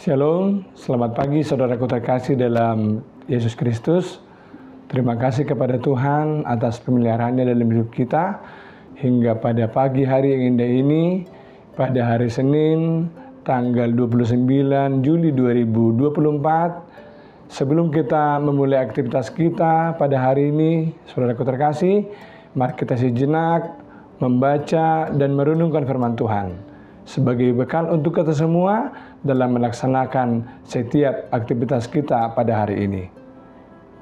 Shalom, selamat pagi saudaraku terkasih dalam Yesus Kristus. Terima kasih kepada Tuhan atas pemeliharaannya dalam hidup kita hingga pada pagi hari yang indah ini, pada hari Senin, tanggal 29 Juli 2024. Sebelum kita memulai aktivitas kita pada hari ini, saudaraku terkasih, mari kita sejenak membaca dan merenungkan firman Tuhan sebagai bekal untuk kita semua dalam melaksanakan setiap aktivitas kita pada hari ini.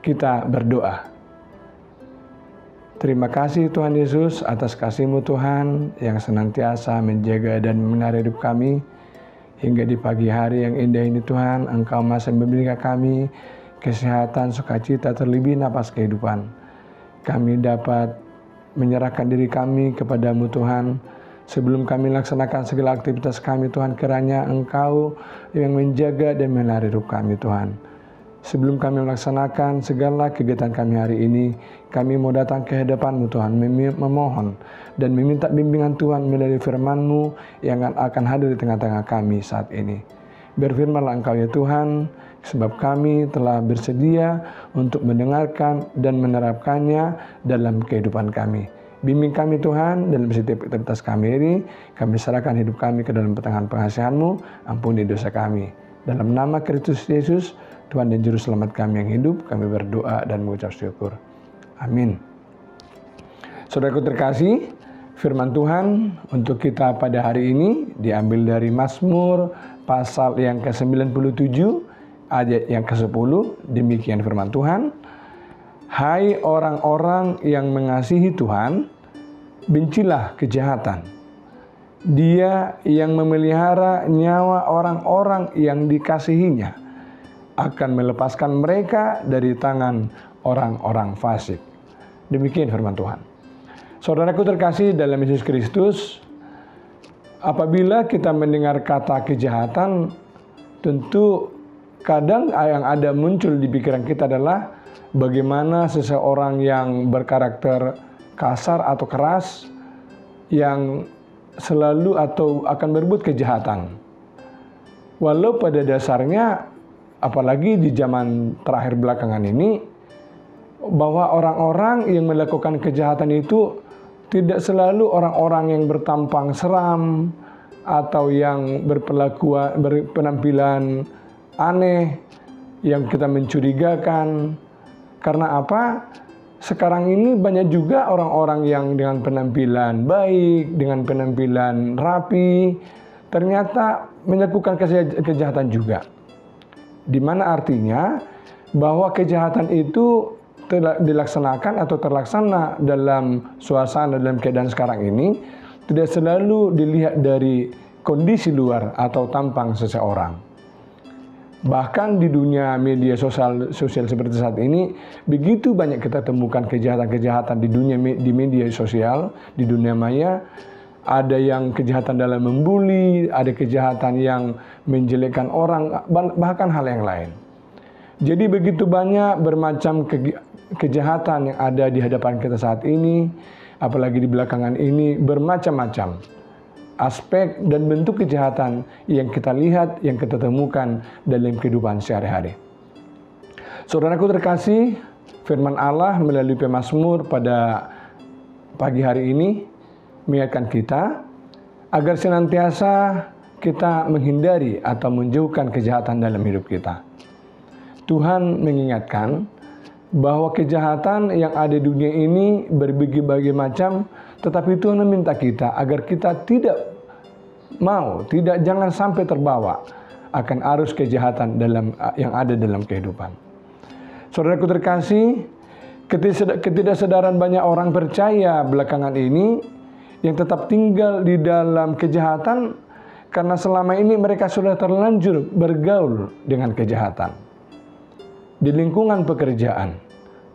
Kita berdoa. Terima kasih Tuhan Yesus atas kasih-Mu Tuhan yang senantiasa menjaga dan memelihara hidup kami. Hingga di pagi hari yang indah ini Tuhan, Engkau masih memberikan kami kesehatan, sukacita, terlebih napas kehidupan. Kami dapat menyerahkan diri kami kepadamu Tuhan. Sebelum kami laksanakan segala aktivitas kami Tuhan, kiranya Engkau yang menjaga dan memelihara hidup kami Tuhan. Sebelum kami melaksanakan segala kegiatan kami hari ini, kami mau datang ke hadapan-Mu Tuhan, memohon dan meminta bimbingan Tuhan melalui firman-Mu yang akan hadir di tengah-tengah kami saat ini. Berfirmanlah Engkau ya Tuhan, sebab kami telah bersedia untuk mendengarkan dan menerapkannya dalam kehidupan kami. Bimbing kami Tuhan dalam setiap aktivitas kami ini. Kami serahkan hidup kami ke dalam tangan pengasihan-Mu. Ampuni dosa kami. Dalam nama Kristus Yesus, Tuhan dan Juru Selamat kami yang hidup, kami berdoa dan mengucap syukur. Amin. Saudaraku terkasih, firman Tuhan untuk kita pada hari ini diambil dari Mazmur pasal yang ke-97 ayat yang ke-10. Demikian firman Tuhan. Hai orang-orang yang mengasihi Tuhan, bencilah kejahatan. Dia yang memelihara nyawa orang-orang yang dikasihinya akan melepaskan mereka dari tangan orang-orang fasik. Demikian firman Tuhan. Saudaraku terkasih dalam Yesus Kristus, apabila kita mendengar kata kejahatan, tentu kadang yang ada muncul di pikiran kita adalah bagaimana seseorang yang berkarakter kasar atau keras yang selalu atau akan berbuat kejahatan. Walau pada dasarnya, apalagi di zaman terakhir belakangan ini, bahwa orang-orang yang melakukan kejahatan itu tidak selalu orang-orang yang bertampang seram atau yang berpenampilan aneh yang kita mencurigakan. Karena apa? Sekarang ini banyak juga orang-orang yang dengan penampilan baik, dengan penampilan rapi, ternyata melakukan kejahatan juga. Di mana artinya bahwa kejahatan itu dilaksanakan atau terlaksana dalam suasana, dalam keadaan sekarang ini, tidak selalu dilihat dari kondisi luar atau tampang seseorang. Bahkan di dunia media sosial seperti saat ini, begitu banyak kita temukan kejahatan-kejahatan di media sosial, di dunia maya. Ada yang kejahatan dalam membuli, ada kejahatan yang menjelekkan orang, bahkan hal yang lain. Jadi begitu banyak bermacam kejahatan yang ada di hadapan kita saat ini, apalagi di belakangan ini, bermacam-macam aspek dan bentuk kejahatan yang kita lihat, yang kita temukan dalam kehidupan sehari-hari. Saudaraku terkasih, firman Allah melalui pemazmur pada pagi hari ini mengingatkan kita agar senantiasa kita menghindari atau menjauhkan kejahatan dalam hidup kita. Tuhan mengingatkan bahwa kejahatan yang ada di dunia ini berbagai macam, tetapi Tuhan meminta kita agar kita jangan sampai terbawa akan arus kejahatan yang ada dalam kehidupan. Saudaraku terkasih, ketidaksedaran banyak orang percaya belakangan ini yang tetap tinggal di dalam kejahatan karena selama ini mereka sudah terlanjur bergaul dengan kejahatan. Di lingkungan pekerjaan,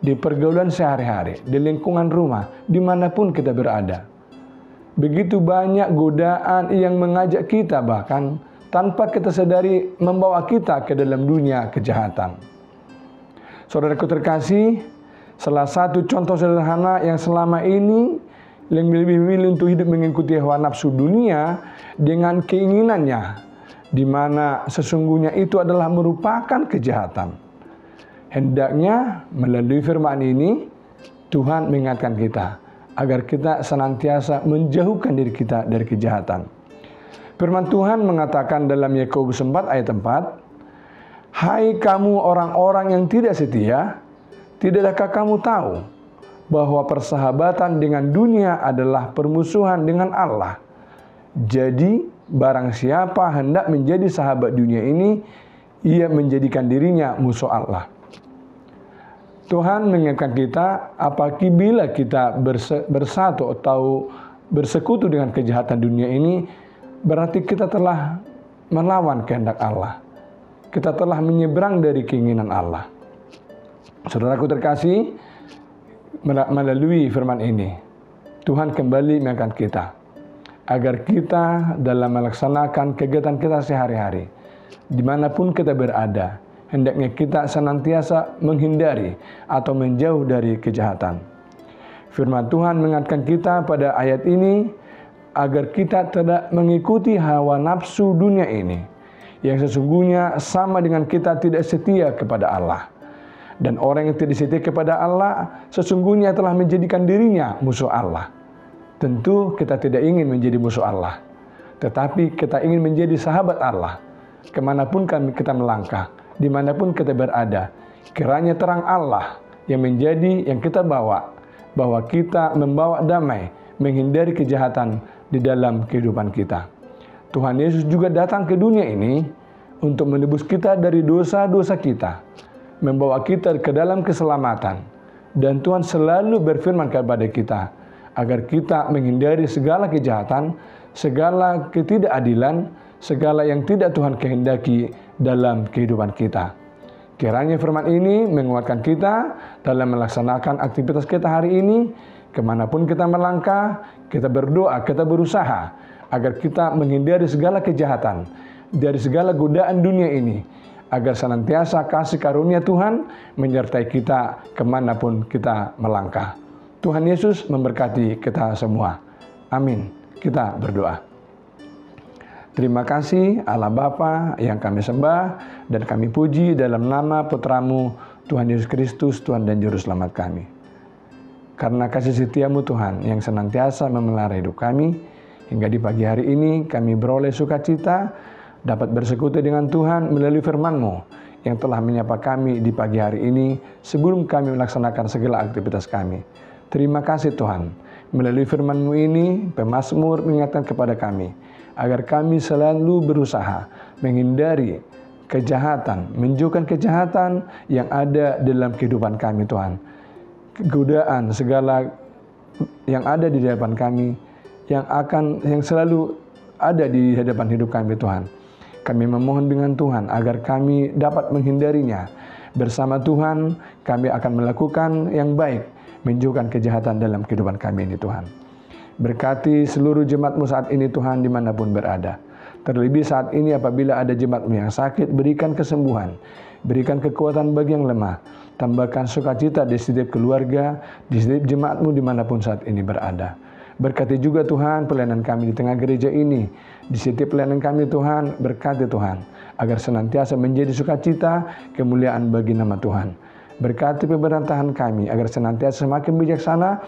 di pergaulan sehari-hari, di lingkungan rumah, dimanapun kita berada. Begitu banyak godaan yang mengajak kita bahkan tanpa kita sadari membawa kita ke dalam dunia kejahatan. Saudaraku terkasih, salah satu contoh sederhana yang selama ini yang lebih memilih untuk hidup mengikuti hawa nafsu dunia dengan keinginannya di mana sesungguhnya itu adalah merupakan kejahatan. Hendaknya melalui firman ini Tuhan mengingatkan kita agar kita senantiasa menjauhkan diri kita dari kejahatan. Firman Tuhan mengatakan dalam Yakobus 4 ayat 4, "Hai kamu orang-orang yang tidak setia, tidakkah kamu tahu bahwa persahabatan dengan dunia adalah permusuhan dengan Allah? Jadi barang siapa hendak menjadi sahabat dunia ini, ia menjadikan dirinya musuh Allah." Tuhan mengingatkan kita, apabila kita bersatu atau bersekutu dengan kejahatan dunia ini, berarti kita telah melawan kehendak Allah. Kita telah menyeberang dari keinginan Allah. Saudaraku terkasih, melalui firman ini, Tuhan kembali mengingatkan kita, agar kita dalam melaksanakan kegiatan kita sehari-hari, dimanapun kita berada, hendaknya kita senantiasa menghindari atau menjauh dari kejahatan. Firman Tuhan mengingatkan kita pada ayat ini agar kita tidak mengikuti hawa nafsu dunia ini, yang sesungguhnya sama dengan kita tidak setia kepada Allah. Dan orang yang tidak setia kepada Allah sesungguhnya telah menjadikan dirinya musuh Allah. Tentu kita tidak ingin menjadi musuh Allah, tetapi kita ingin menjadi sahabat Allah. Kemanapun kita melangkah, dimanapun kita berada, kiranya terang Allah yang kita bawa, bahwa kita membawa damai, menghindari kejahatan di dalam kehidupan kita. Tuhan Yesus juga datang ke dunia ini untuk menebus kita dari dosa-dosa kita, membawa kita ke dalam keselamatan. Dan Tuhan selalu berfirman kepada kita agar kita menghindari segala kejahatan, segala ketidakadilan, segala yang tidak Tuhan kehendaki dalam kehidupan kita. Kiranya firman ini menguatkan kita dalam melaksanakan aktivitas kita hari ini. Kemanapun kita melangkah, kita berdoa, kita berusaha agar kita menghindari segala kejahatan, dari segala godaan dunia ini, agar senantiasa kasih karunia Tuhan menyertai kita kemanapun kita melangkah. Tuhan Yesus memberkati kita semua. Amin. Kita berdoa. Terima kasih Allah Bapa yang kami sembah dan kami puji dalam nama Putra-Mu Tuhan Yesus Kristus, Tuhan dan Juru Selamat kami. Karena kasih setia-Mu Tuhan yang senantiasa memelihara hidup kami, hingga di pagi hari ini kami beroleh sukacita dapat bersekutu dengan Tuhan melalui firman-Mu yang telah menyapa kami di pagi hari ini sebelum kami melaksanakan segala aktivitas kami. Terima kasih Tuhan. Melalui firman-Mu ini, pemazmur mengingatkan kepada kami agar kami selalu berusaha menghindari kejahatan, menjauhkan kejahatan yang ada dalam kehidupan kami Tuhan. Godaan segala yang ada di hadapan kami, yang selalu ada di hadapan hidup kami Tuhan. Kami memohon dengan Tuhan agar kami dapat menghindarinya. Bersama Tuhan kami akan melakukan yang baik, menjauhkan kejahatan dalam kehidupan kami ini Tuhan. Berkati seluruh jemaat-Mu saat ini Tuhan dimanapun berada. Terlebih saat ini apabila ada jemaat-Mu yang sakit, berikan kesembuhan, berikan kekuatan bagi yang lemah, tambahkan sukacita di setiap keluarga, di setiap jemaat-Mu dimanapun saat ini berada. Berkati juga Tuhan pelayanan kami di tengah gereja ini, di setiap pelayanan kami Tuhan, berkati Tuhan, agar senantiasa menjadi sukacita, kemuliaan bagi nama Tuhan. Berkati pemerintahan kami agar senantiasa semakin bijaksana,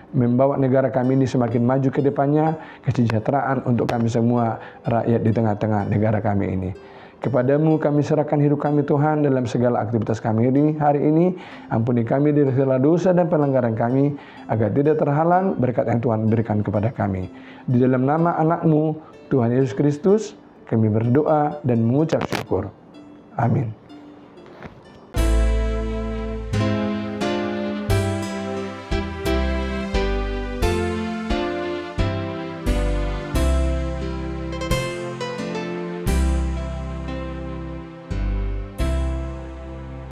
membawa negara kami ini semakin maju ke depannya, kesejahteraan untuk kami semua rakyat di tengah-tengah negara kami ini. Kepada-Mu kami serahkan hidup kami Tuhan dalam segala aktivitas kami ini hari ini. Ampuni kami dari segala dosa dan pelanggaran kami, agar tidak terhalang berkat yang Tuhan berikan kepada kami. Di dalam nama anak-Mu Tuhan Yesus Kristus kami berdoa dan mengucap syukur. Amin.